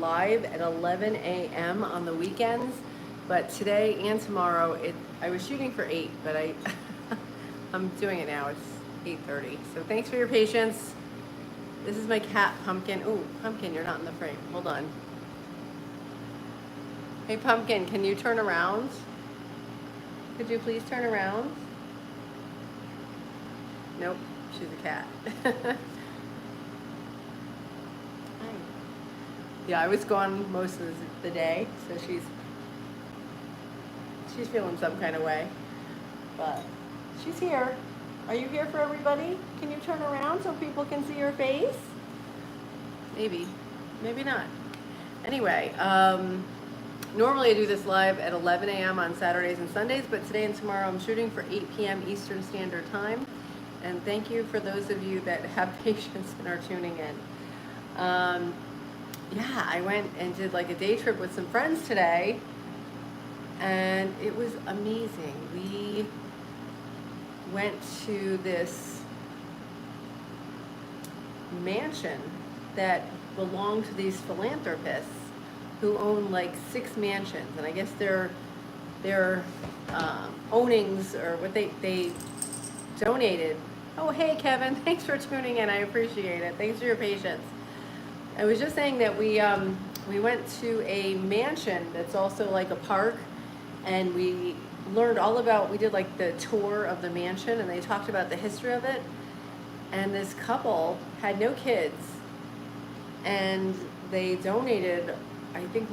live at 11 a.m. on the weekends, but today and tomorrow, I was shooting for 8, but I'm doing it now. It's 8:30. So thanks for your patience. This is my cat, Pumpkin. Ooh, Pumpkin, you're not in the frame. Hold on. Hey, Pumpkin, can you turn around? Could you please turn around? Nope, she's a cat. Hi. Yeah, I was gone most of the day, so she's feeling some kind of way. But she's here. Are you here for everybody? Can you turn around so people can see your face? Maybe, maybe not. Anyway, normally I do this live at 11 a.m. on Saturdays and Sundays, but today and tomorrow I'm shooting for 8 p.m. Eastern Standard Time. And thank you for those of you that have patience and are tuning in. Yeah, I went and did like a day trip with some friends today, and it was amazing. We went to this mansion that belonged to these philanthropists who own like 6 mansions, and I guess their ownings, or what they donated. Oh, hey Kevin, thanks for tuning in. I appreciate it. Thanks for your patience. I was just saying that we went to a mansion that's also like a park, and we learned all about, we did like the tour of the mansion, and they talked about the history of it. And this couple had no kids, and they donated, I think,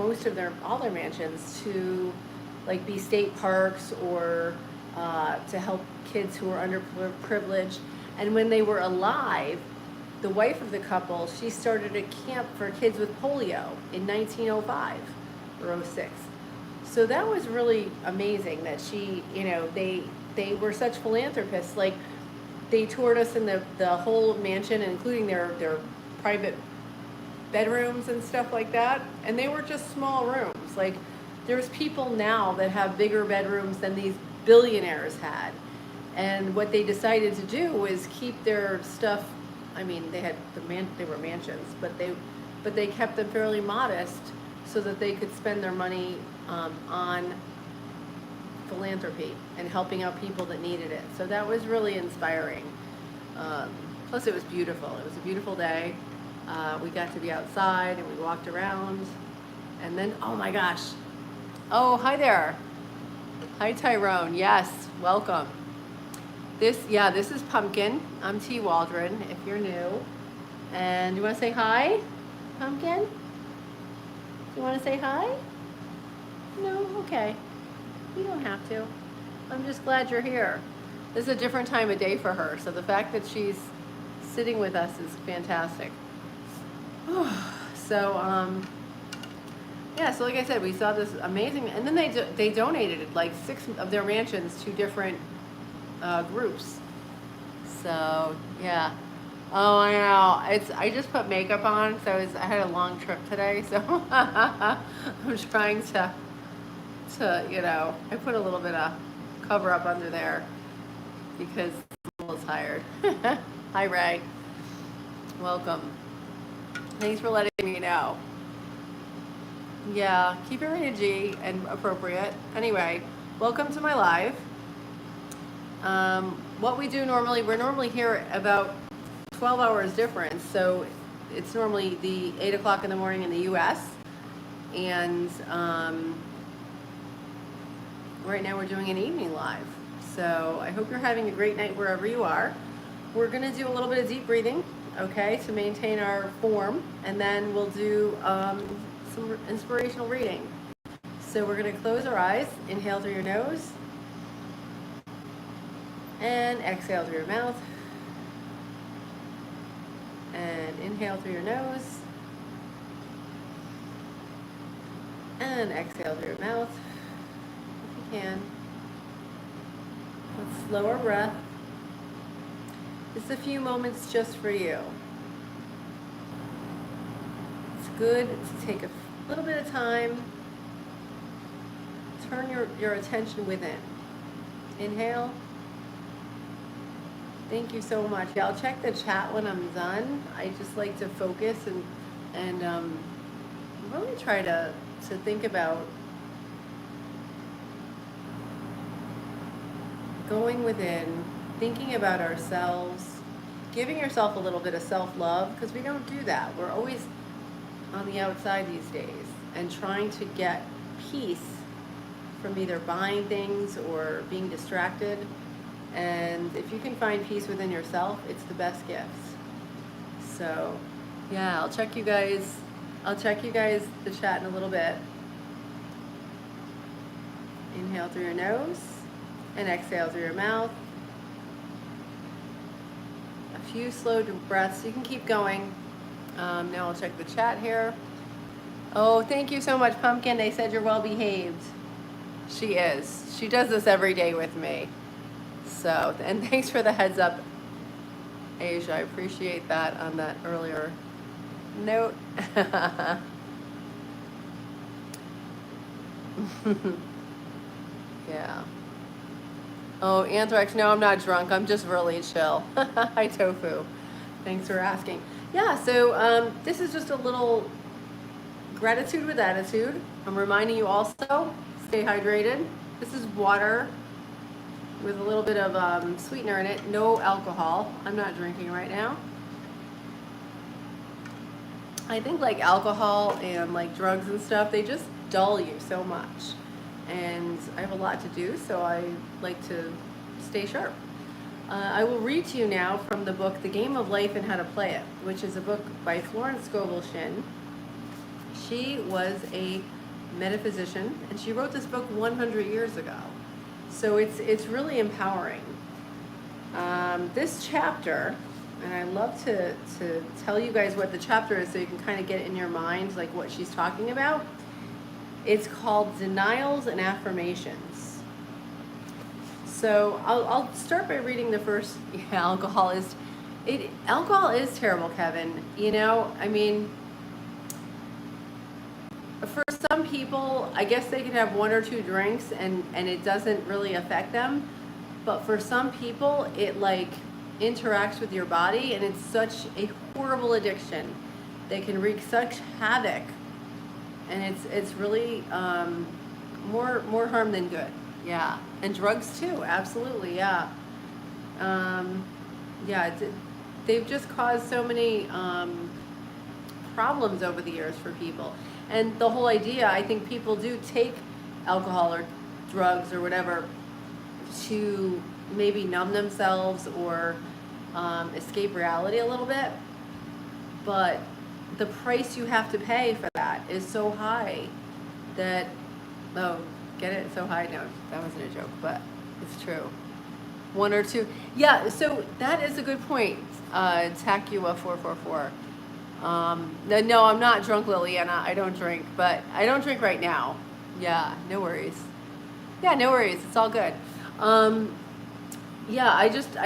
all their mansions to like be state parks, or to help kids who are underprivileged. And when they were alive, the wife of the couple, she started a camp for kids with polio in 1905 or 06. So that was really amazing that she, they were such philanthropists. Like, they toured us in the whole mansion, including their private bedrooms and stuff like that. And they were just small rooms. Like, there's people now that have bigger bedrooms than these billionaires had. And what they decided to do was keep their stuff. I mean, they were mansions, but they kept them fairly modest so that they could spend their money on philanthropy and helping out people that needed it. So that was really inspiring. Plus, it was beautiful. It was a beautiful day. We got to be outside and we walked around. And then, oh my gosh. Oh, hi there. Hi, Tyrone. Yes, welcome. This is Pumpkin. I'm T. Waldron, if you're new. And you want to say hi, Pumpkin? You want to say hi? No? Okay. You don't have to. I'm just glad you're here. This is a different time of day for her, so the fact that she's sitting with us is fantastic. So, yeah, so like I said, we saw this amazing, and then they donated like 6 of their mansions to different groups. So yeah. Oh, I know. I just put makeup on, so I had a long trip today, so I'm trying to I put a little bit of cover up under there because I'm a little tired. Hi, Ray. Welcome. Thanks for letting me know. Yeah, keep it rated G and appropriate. Anyway, welcome to my live. What we do normally, we're normally here about 12 hours difference, so it's normally the 8 o'clock in the morning in the US, and right now we're doing an evening live. So I hope you're having a great night wherever you are. We're gonna do a little bit of deep breathing, okay, to maintain our form, and then we'll do some inspirational reading. So we're gonna close our eyes, inhale through your nose, and exhale through your mouth. And inhale through your nose. And exhale through your mouth, if you can. Let's slow our breath. Just a few moments just for you. It's good to take a little bit of time. Turn your attention within. Inhale. Thank you so much. Yeah, I'll check the chat when I'm done. I just like to focus and really try to think about going within, thinking about ourselves, giving yourself a little bit of self-love, because we don't do that. We're always on the outside these days and trying to get peace from either buying things or being distracted. And if you can find peace within yourself, it's the best gifts. So yeah, I'll check you guys the chat in a little bit. Inhale through your nose and exhale through your mouth. A few slow breaths. You can keep going. Now I'll check the chat here. Oh, thank you so much, Pumpkin. They said you're well behaved. She is. She does this every day with me. So, and thanks for the heads up, Asia. I appreciate that on that earlier note. Yeah. Oh, Anthrax, no, I'm not drunk. I'm just really chill. Hi, Tofu. Thanks for asking. Yeah, so this is just a little gratitude with attitude. I'm reminding you also, stay hydrated. This is water with a little bit of sweetener in it. No alcohol. I'm not drinking right now. I think like alcohol and like drugs and stuff, they just dull you so much. And I have a lot to do, so I like to stay sharp. I will read to you now from the book, The Game of Life and How to Play It, which is a book by Florence Scovel Shinn. She was a metaphysician, and she wrote this book 100 years ago. So it's really empowering. This chapter, and I love to tell you guys what the chapter is so you can kind of get it in your mind, like what she's talking about. It's called Denials and Affirmations. So I'll start by reading the first. Yeah, alcohol is terrible, Kevin. You know, I mean, for some people, I guess they can have one or two drinks and it doesn't really affect them. But for some people, it like interacts with your body, and it's such a horrible addiction. They can wreak such havoc, and it's really more harm than good. Yeah, and drugs too. Absolutely, yeah. They've just caused so many problems over the years for people. And the whole idea, I think people do take alcohol or drugs or whatever to maybe numb themselves or escape reality a little bit. But the price you have to pay for that is so high that, oh, get it? So high? No, that wasn't a joke, but it's true. One or two. Yeah, so that is a good point. Takua 444. No, I'm not drunk, Liliana. I don't drink, but I don't drink right now. Yeah, no worries. Yeah, no worries. It's all good. Yeah, I just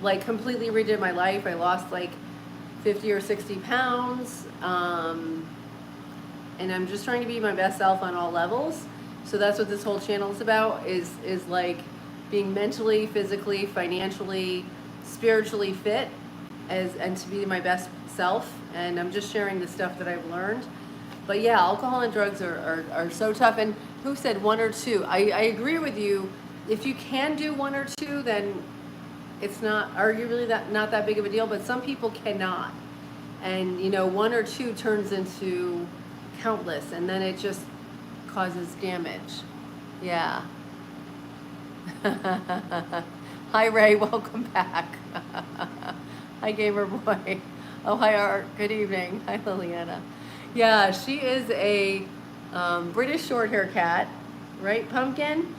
like completely redid my life. I lost like 50 or 60 pounds. And I'm just trying to be my best self on all levels. So that's what this whole channel is about, is like being mentally, physically, financially, spiritually fit and to be my best self. And I'm just sharing the stuff that I've learned. But yeah, alcohol and drugs are so tough. And who said one or two? I agree with you. If you can do one or two, then it's not arguably not that big of a deal, but some people cannot. And you know, one or two turns into countless, and then it just causes damage. Yeah. Hi Ray, welcome back. Hi Gamer Boy. Oh, hi Art, good evening. Hi Liliana. Yeah, she is a British short hair cat, right, Pumpkin?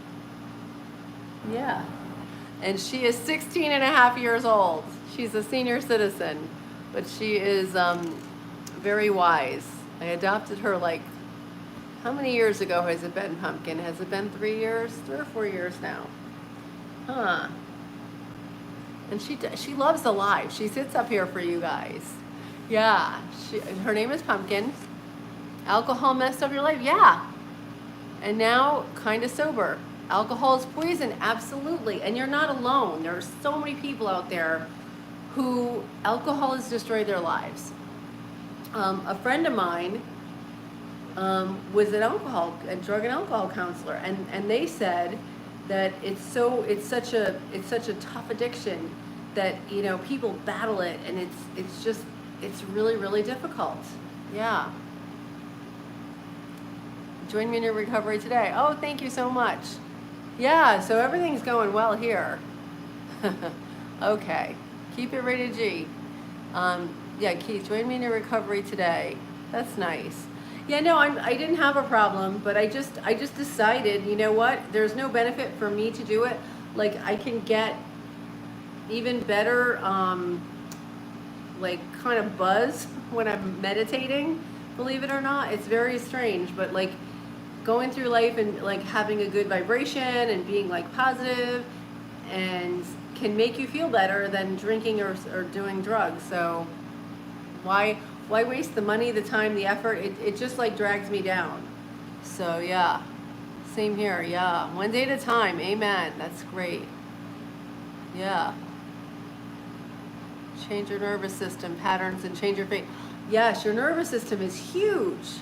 Yeah. And she is 16 and a half years old. She's a senior citizen, but she is very wise. I adopted her like, how many years ago has it been, Pumpkin? Has it been 3 years? 3 or 4 years now. Huh. And she loves the live. She sits up here for you guys. Yeah. Her name is Pumpkin. Alcohol messed up your life? Yeah. And now kind of sober. Alcohol is poison, absolutely. And you're not alone. There are so many people out there who alcohol has destroyed their lives. A friend of mine was a drug and alcohol counselor, and they said that it's such a tough addiction that people battle it, and it's really really difficult. Yeah. Join me in your recovery today. Oh, thank you so much. Yeah, so everything's going well here. Okay, keep it rated G. Yeah, Keith, join me in your recovery today. That's nice. Yeah, no, I didn't have a problem, but I just decided, you know what? There's no benefit for me to do it. Like, I can get even better, like, kind of buzz when I'm meditating. Believe it or not, it's very strange, but like going through life and like having a good vibration and being like positive and can make you feel better than drinking or doing drugs. So why waste the money, the time, the effort? It just like drags me down. So yeah, same here. Yeah, one day at a time. Amen. That's great. Yeah. Change your nervous system patterns and change your fate. Yes, your nervous system is huge.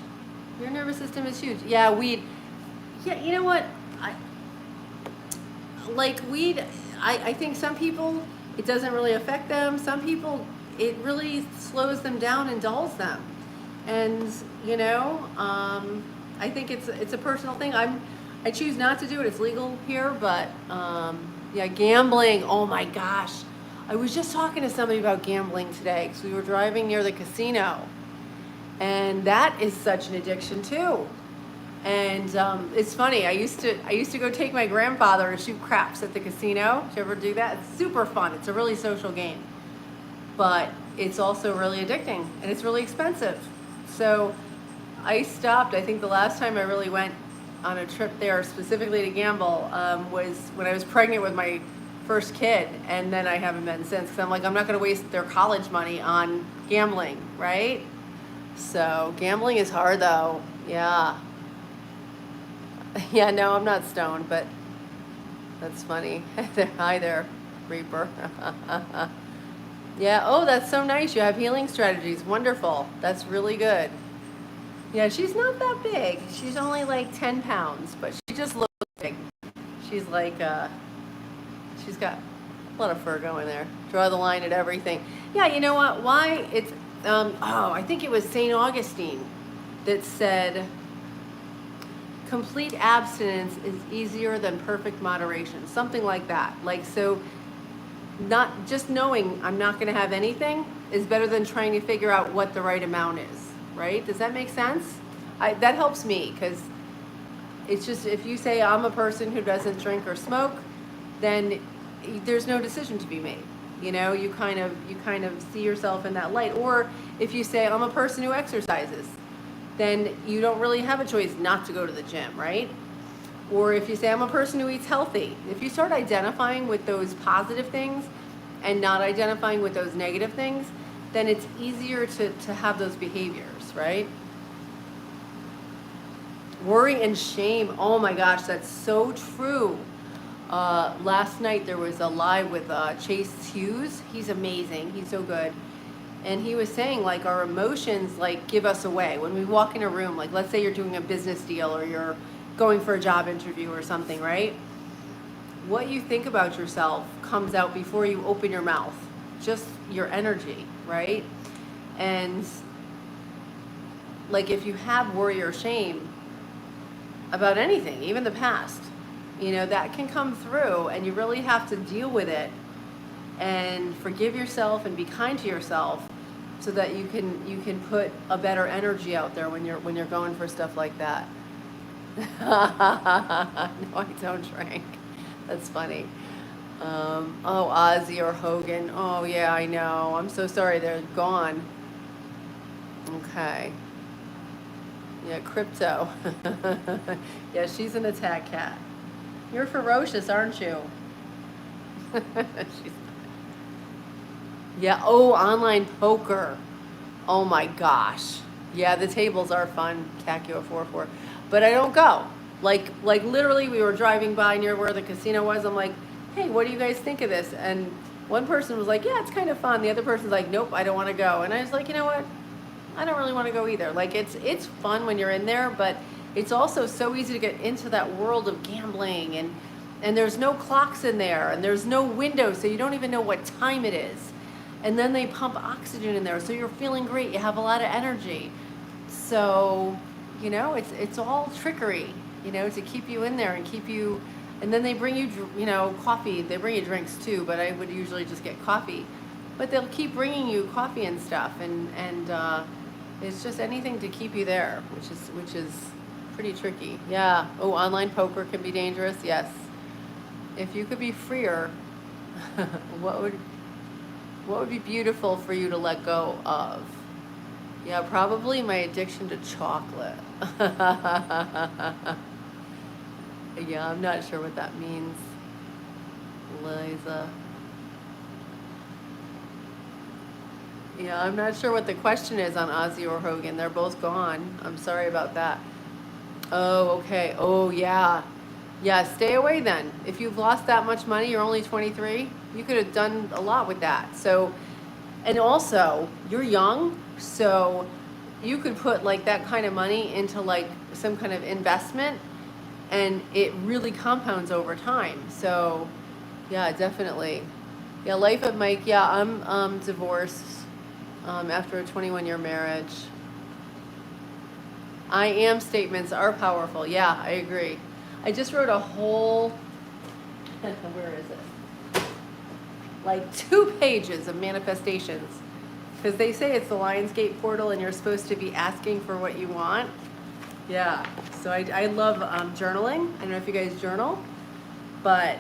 Your nervous system is huge. Yeah, weed. Yeah, you know what? Like weed, I think some people, it doesn't really affect them. Some people, it really slows them down and dulls them. And, I think it's a personal thing. I choose not to do it. It's legal here, but, yeah, gambling. Oh my gosh. I was just talking to somebody about gambling today because we were driving near the casino, and that is such an addiction too. And it's funny. I used to go take my grandfather to shoot craps at the casino. Did you ever do that? It's super fun. It's a really social game, but it's also really addicting and it's really expensive. So I stopped. I think the last time I really went on a trip there specifically to gamble was when I was pregnant with my first kid, and then I haven't been since because I'm like, I'm not going to waste their college money on gambling, right? So gambling is hard though. Yeah. Yeah, no, I'm not stoned, but that's funny. Hi there, Reaper. Yeah, oh, that's so nice. You have healing strategies. Wonderful. That's really good. Yeah, she's not that big. She's only like 10 pounds, but she just looks big. She's like, she's got a lot of fur going there. Draw the line at everything. Yeah, you know what? Why? It's, I think it was St. Augustine that said, complete abstinence is easier than perfect moderation. Something like that. Like, so not just knowing I'm not going to have anything is better than trying to figure out what the right amount is, right? Does that make sense? That helps me, because it's just, if you say I'm a person who doesn't drink or smoke, then there's no decision to be made. You kind of see yourself in that light. Or if you say I'm a person who exercises, then you don't really have a choice not to go to the gym, right? Or if you say I'm a person who eats healthy, if you start identifying with those positive things and not identifying with those negative things, then it's easier to have those behaviors, right? Worry and shame, oh my gosh, that's so true. Last night there was a live with Chase Hughes. He's amazing. He's so good. And he was saying, like, our emotions, like, give us away. When we walk in a room, like, let's say you're doing a business deal or you're going for a job interview or something, right? What you think about yourself comes out before you open your mouth. Just your energy, right? And, like, if you have worry or shame about anything, even the past, that can come through, and you really have to deal with it and forgive yourself and be kind to yourself so that you can put a better energy out there when you're going for stuff like that. No, I don't drink. That's funny. Oh, Ozzy or Hogan. Oh yeah, I know. I'm so sorry they're gone. Okay. Yeah, crypto. Yeah, she's an attack cat. You're ferocious, aren't you? Yeah, oh, online poker. Oh my gosh. Yeah, the tables are fun, Kakio44. But I don't go. Like literally we were driving by near where the casino was. I'm like, hey, what do you guys think of this? And one person was like, yeah, it's kind of fun. The other person's like, nope, I don't want to go. And I was like, you know what? I don't really want to go either. Like it's fun when you're in there, but it's also so easy to get into that world of gambling, and there's no clocks in there, and there's no window, so you don't even know what time it is. And then they pump oxygen in there, so you're feeling great. You have a lot of energy. So, it's all trickery, to keep you in there and keep you. And then they bring you, coffee. They bring you drinks too, but I would usually just get coffee. But they'll keep bringing you coffee and stuff, and it's just anything to keep you there, which is pretty tricky. Yeah. Oh, online poker can be dangerous. Yes. If you could be freer, what would be beautiful for you to let go of? Yeah, probably my addiction to chocolate. Yeah, I'm not sure what that means, Liza. Yeah, I'm not sure what the question is on Ozzy or Hogan. They're both gone. I'm sorry about that. Oh, okay. Oh, yeah. Yeah, stay away then. If you've lost that much money, you're only 23, you could have done a lot with that. So, and also, you're young, so you could put like that kind of money into like some kind of investment, and it really compounds over time. So, yeah, definitely. Yeah, life of Mike. Yeah, I'm divorced after a 21-year marriage. I am statements are powerful. Yeah, I agree. I just wrote a whole, where is it? Like 2 pages of manifestations. Because they say it's the Lionsgate portal and you're supposed to be asking for what you want. Yeah, so I love journaling. I don't know if you guys journal, but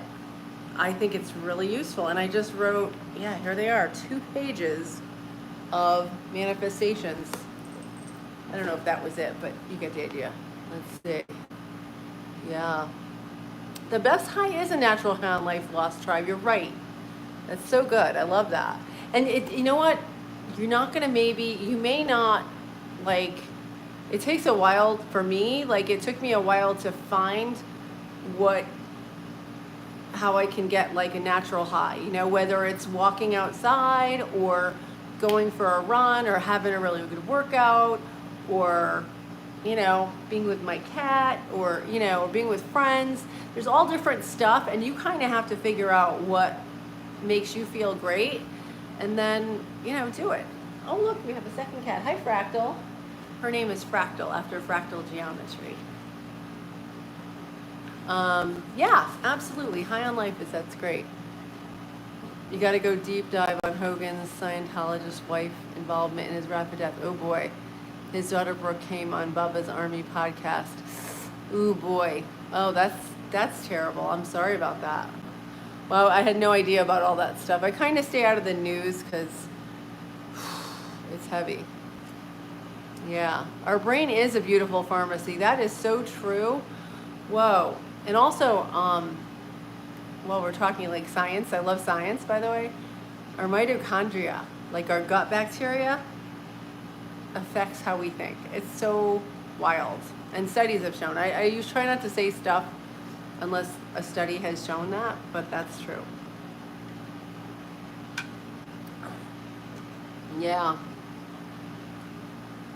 I think it's really useful. And I just wrote, yeah, here they are, 2 pages of manifestations. I don't know if that was it, but you get the idea. Let's see. Yeah. The best high is a natural high on life, Lost Tribe. You're right. That's so good. I love that. And you know what? You're not going to you may not, like, it takes a while for me. Like, it took me a while to find how I can get like a natural high, whether it's walking outside or going for a run or having a really good workout or being with my cat or being with friends. There's all different stuff, and you kind of have to figure out what makes you feel great, and then do it. Oh, look, we have a second cat. Hi, Fractal. Her name is Fractal, after fractal geometry. Yeah, absolutely. High on life that's great. You got to go deep dive on Hogan's Scientologist wife involvement in his rapid death. Oh boy. His daughter Brooke came on Bubba's Army podcast. Ooh boy. Oh, that's terrible. I'm sorry about that. Well, I had no idea about all that stuff. I kind of stay out of the news because it's heavy. Yeah. Our brain is a beautiful pharmacy. That is so true. Whoa. And also, while we're talking like science, I love science, by the way. Our mitochondria, like our gut bacteria, affects how we think. It's so wild. And studies have shown. I try not to say stuff unless a study has shown that, but that's true. Yeah.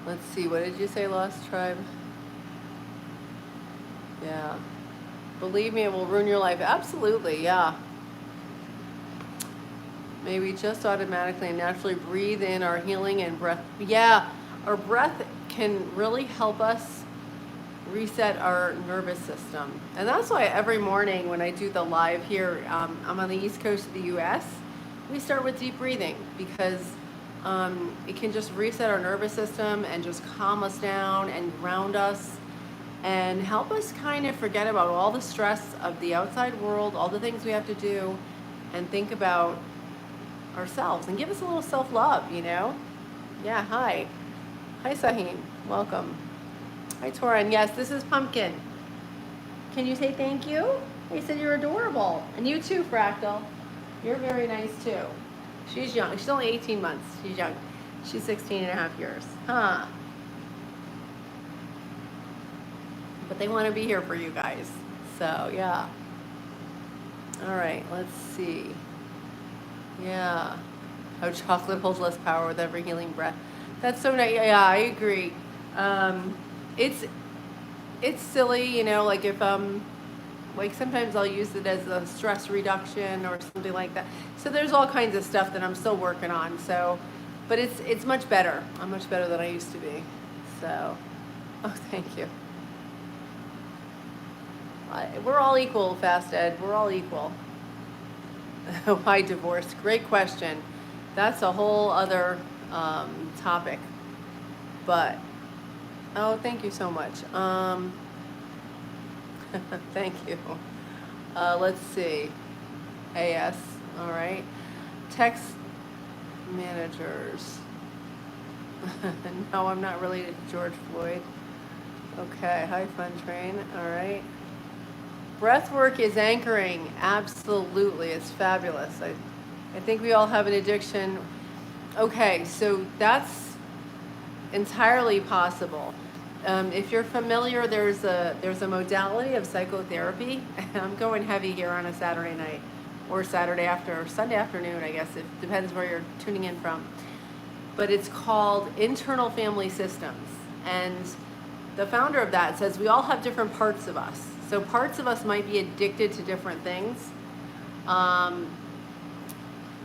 Let's see, what did you say, Lost Tribe? Yeah. Believe me, it will ruin your life. Absolutely, yeah. May we just automatically and naturally breathe in our healing and breath. Yeah, our breath can really help us reset our nervous system. And that's why every morning when I do the live here, I'm on the East Coast of the US, we start with deep breathing because it can just reset our nervous system and just calm us down and ground us and help us kind of forget about all the stress of the outside world, all the things we have to do, and think about ourselves and give us a little self-love, Yeah, hi. Hi, Sahim. Welcome. Hi, Torin. Yes, this is Pumpkin. Can you say thank you? They said you're adorable. And you too, Fractal. You're very nice too. She's young. She's only 18 months. She's young. She's 16 and a half years. Huh. But they want to be here for you guys. So, yeah. All right, let's see. Yeah. How chocolate holds less power with every healing breath. That's so nice. Yeah, I agree. Um, it's it's silly, you know, like if like sometimes I'll use it as a stress reduction or something like that. So there's all kinds of stuff that I'm still working on. So, but it's much better. I'm much better than I used to be. So, oh, thank you. We're all equal, Fast Ed. We're all equal. Why divorce? Great question. That's a whole other topic. But oh, thank you so much. Thank you. Let's see. AS. All right. Text managers. No, I'm not related to George Floyd. Okay. Hi, Fun Train. All right. Breath work is anchoring. Absolutely. It's fabulous. I think we all have an addiction. Okay, so that's entirely possible. If you're familiar, there's a modality of psychotherapy. I'm going heavy here on a Saturday night, or Sunday afternoon, I guess. It depends where you're tuning in from. But it's called internal family systems, and the founder of that says we all have different parts of us. So parts of us might be addicted to different things.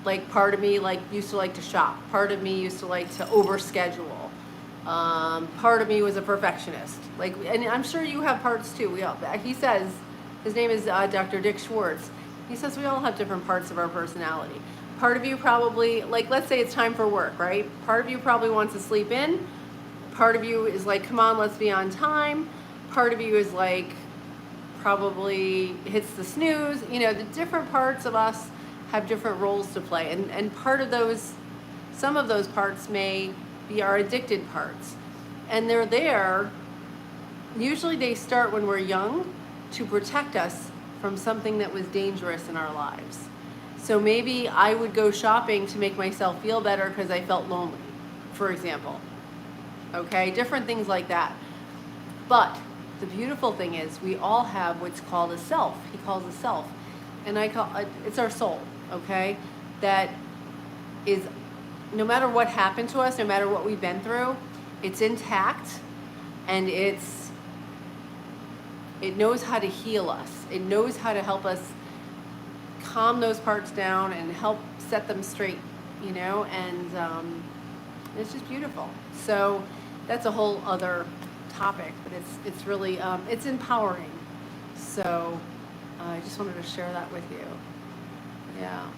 Like part of me used to like to shop. Part of me used to like to overschedule. Part of me was a perfectionist. And I'm sure you have parts too. He says, his name is Dr. Dick Schwartz. He says we all have different parts of our personality. Part of you probably, let's say it's time for work, right? Part of you probably wants to sleep in. Part of you is like, come on, let's be on time. Part of you is like, probably hits the snooze. You know, the different parts of us have different roles to play. And part of those, some of those parts may be our addicted parts. And they're there, usually they start when we're young to protect us from something that was dangerous in our lives. So maybe I would go shopping to make myself feel better because I felt lonely, for example. Okay, different things like that. But the beautiful thing is we all have what's called a self. He calls a self. And I call it's our soul, okay? That is, no matter what happened to us, no matter what we've been through, it's intact, and it knows how to heal us. It knows how to help us calm those parts down and help set them straight, you know, and it's just beautiful. So that's a whole other topic, but it's really it's empowering. So I just wanted to share that with you. Yeah.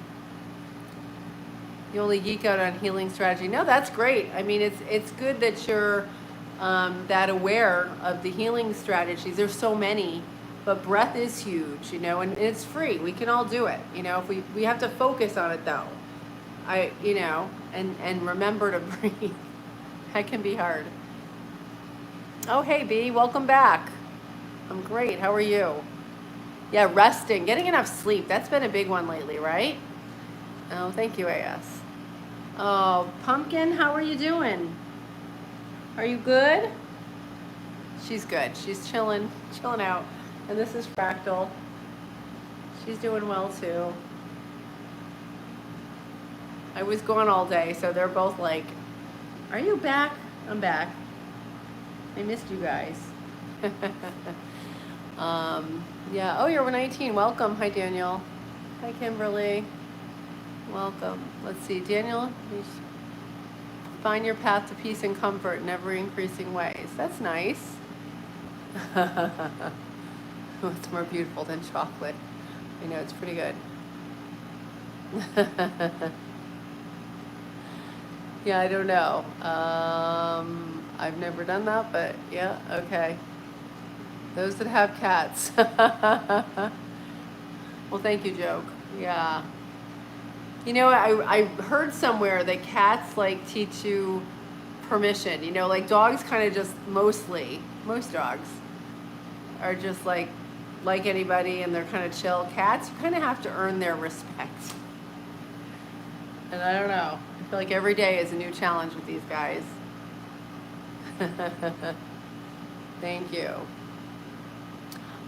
You only geek out on healing strategy. No, that's great. I mean, it's good that you're that aware of the healing strategies. There's so many, but breath is huge, you know, and it's free. We can all do it, you know. If we have to focus on it though, you know, and remember to breathe. That can be hard. Oh, hey, B, welcome back. I'm great. How are you? Yeah, resting, getting enough sleep. That's been a big one lately, right? Oh, thank you, AS. Oh, Pumpkin, how are you doing? Are you good? She's good. She's chilling out. And this is Fractal. She's doing well too. I was gone all day, so they're both like, are you back? I'm back. I missed you guys. Yeah. Oh, you're 19. Welcome. Hi, Daniel. Hi, Kimberly. Welcome. Let's see, Daniel. Find your path to peace and comfort in ever increasing ways. That's nice. What's more beautiful than chocolate? I know, it's pretty good. Yeah, I don't know. I've never done that, but yeah, okay. Those that have cats. Well, thank you, Joke. Yeah. You know, I heard somewhere that cats like teach you permission. You know, like dogs kind of just most dogs are just like anybody, and they're kind of chill. Cats, you kind of have to earn their respect. And I don't know. I feel like every day is a new challenge with these guys. Thank you.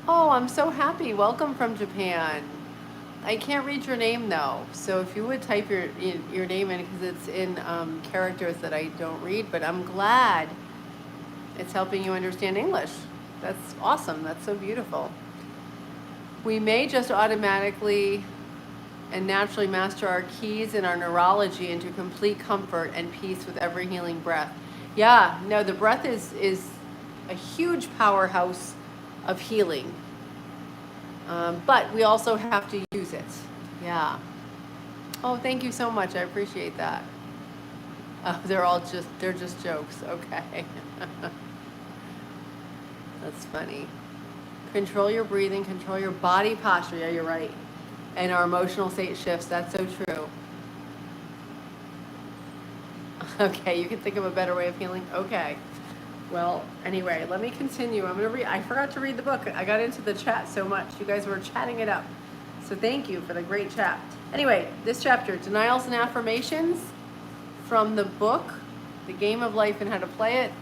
Oh, I'm so happy. Welcome from Japan. I can't read your name though, so if you would type your name in, because it's in characters that I don't read, but I'm glad it's helping you understand English. That's awesome. That's so beautiful. We may just automatically and naturally master our keys and our neurology into complete comfort and peace with every healing breath. Yeah, no, the breath is a huge powerhouse of healing. But we also have to use it. Yeah. Oh, thank you so much. I appreciate that. Oh, they're just jokes. Okay. That's funny. Control your breathing, control your body posture. Yeah, you're right. And our emotional state shifts. That's so true. Okay, you can think of a better way of healing. Okay. Well, anyway, let me continue. I'm going to read. I forgot to read the book. I got into the chat so much. You guys were chatting it up. So thank you for the great chat. Anyway, this chapter, Denials and Affirmations, from the book, The Game of Life and How to Play It.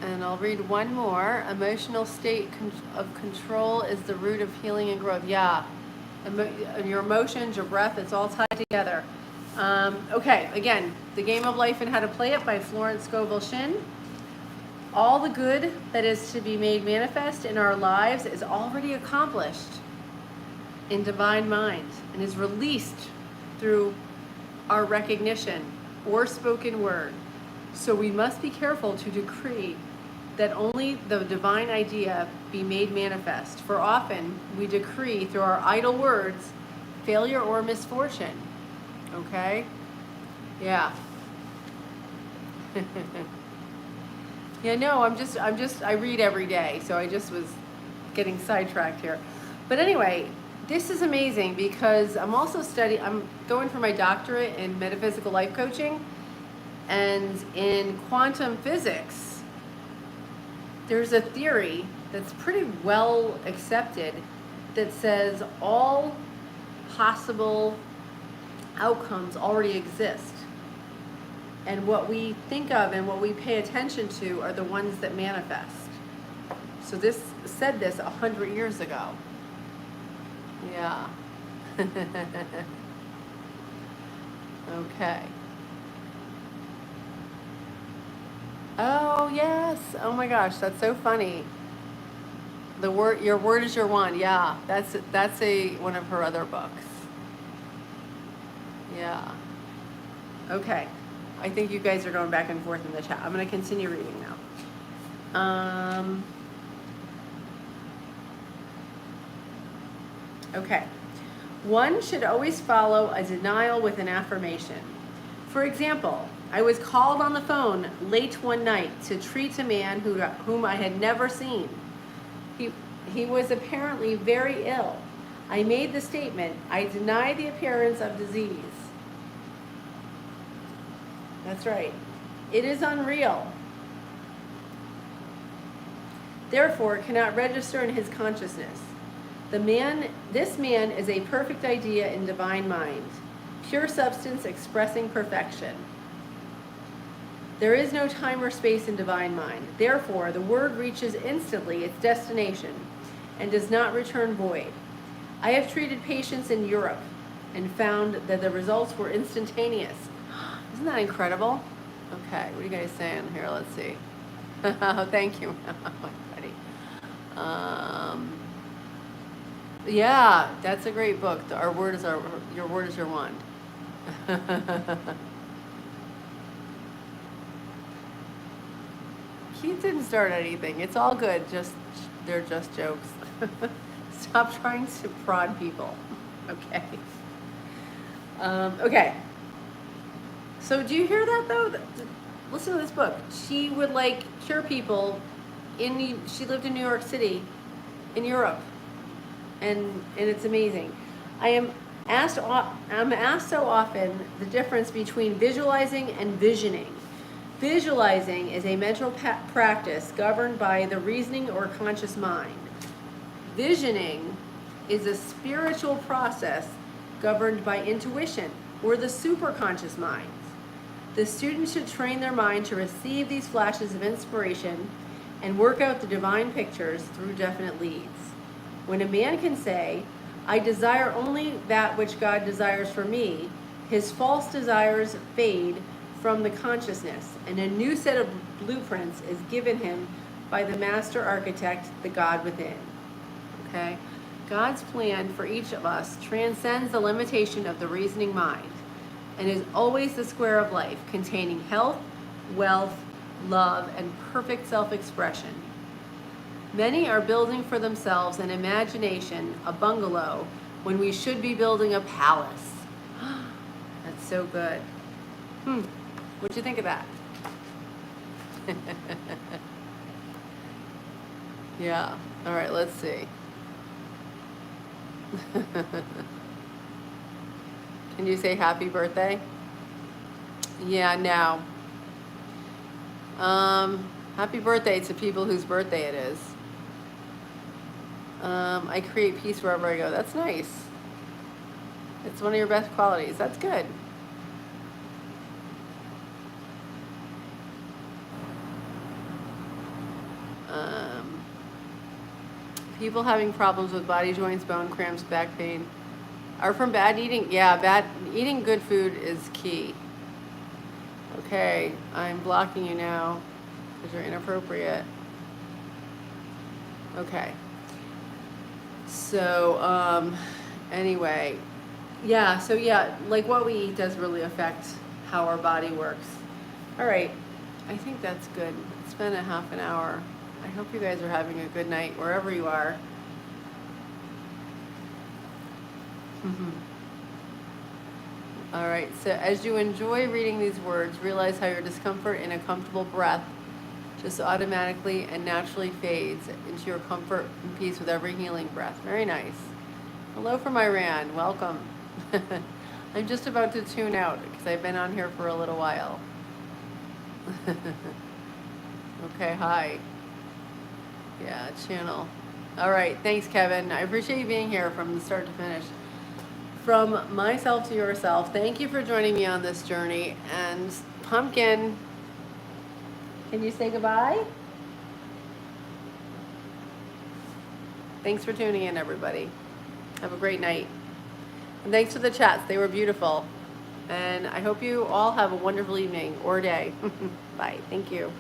And I'll read one more. Emotional state of control is the root of healing and growth. Yeah. Your emotions, your breath, it's all tied together. Okay, again, The Game of Life and How to Play It by Florence Scovel Shinn. All the good that is to be made manifest in our lives is already accomplished in divine mind and is released through our recognition or spoken word. So we must be careful to decree that only the divine idea be made manifest. For often we decree through our idle words failure or misfortune. Okay? Yeah. Yeah, no, I read every day, so I just was getting sidetracked here. But anyway, this is amazing because I'm going for my doctorate in metaphysical life coaching, and in quantum physics, there's a theory that's pretty well accepted that says all possible outcomes already exist. And what we think of and what we pay attention to are the ones that manifest. So this said this 100 years ago. Yeah. Okay. Oh, yes. Oh my gosh, that's so funny. Your word is your wand. Yeah, that's one of her other books. Yeah. Okay. I think you guys are going back and forth in the chat. I'm going to continue reading now. Okay. One should always follow a denial with an affirmation. For example, I was called on the phone late one night to treat a man whom I had never seen. He was apparently very ill. I made the statement, I deny the appearance of disease. That's right. It is unreal. Therefore, it cannot register in his consciousness. This man is a perfect idea in divine mind, pure substance expressing perfection. There is no time or space in divine mind. Therefore, the word reaches instantly its destination and does not return void. I have treated patients in Europe and found that the results were instantaneous. Isn't that incredible? Okay, what are you guys saying here? Let's see. Thank you, buddy. Yeah, that's a great book. Your word is your wand. Keith didn't start anything. It's all good. They're just jokes. Stop trying to prod people. Okay. Okay. So do you hear that though? Listen to this book. She would cure people she lived in New York City, in Europe. And it's amazing. I'm asked so often the difference between visualizing and visioning. Visualizing is a mental practice governed by the reasoning or conscious mind. Visioning is a spiritual process governed by intuition or the superconscious mind. The student should train their mind to receive these flashes of inspiration and work out the divine pictures through definite leads. When a man can say, I desire only that which God desires for me. His false desires fade from the consciousness, and a new set of blueprints is given him by the master architect, the God within. Okay? God's plan for each of us transcends the limitation of the reasoning mind and is always the square of life, containing health, wealth, love, and perfect self-expression. Many are building for themselves an imagination, a bungalow, when we should be building a palace. That's so good. What'd you think of that? Yeah. All right, let's see. Can you say happy birthday? Yeah, no. Happy birthday to people whose birthday it is. I create peace wherever I go. That's nice. It's one of your best qualities. That's good. People having problems with body joints, bone cramps, back pain are from bad eating. Yeah, bad eating good food is key. Okay, I'm blocking you now because you're inappropriate. Okay. So, anyway, yeah, so yeah, like what we eat does really affect how our body works. All right, I think that's good. It's been a half an hour. I hope you guys are having a good night wherever you are. All right, so as you enjoy reading these words, realize how your discomfort in a comfortable breath just automatically and naturally fades into your comfort and peace with every healing breath. Very nice. Hello from Iran. Welcome. I'm just about to tune out because I've been on here for a little while. Okay, hi. Yeah, channel. All right, thanks, Kevin. I appreciate you being here from the start to finish. From myself to yourself, thank you for joining me on this journey. And Pumpkin, can you say goodbye? Thanks for tuning in, everybody. Have a great night. And thanks for the chats. They were beautiful. And I hope you all have a wonderful evening or day. Bye. Thank you.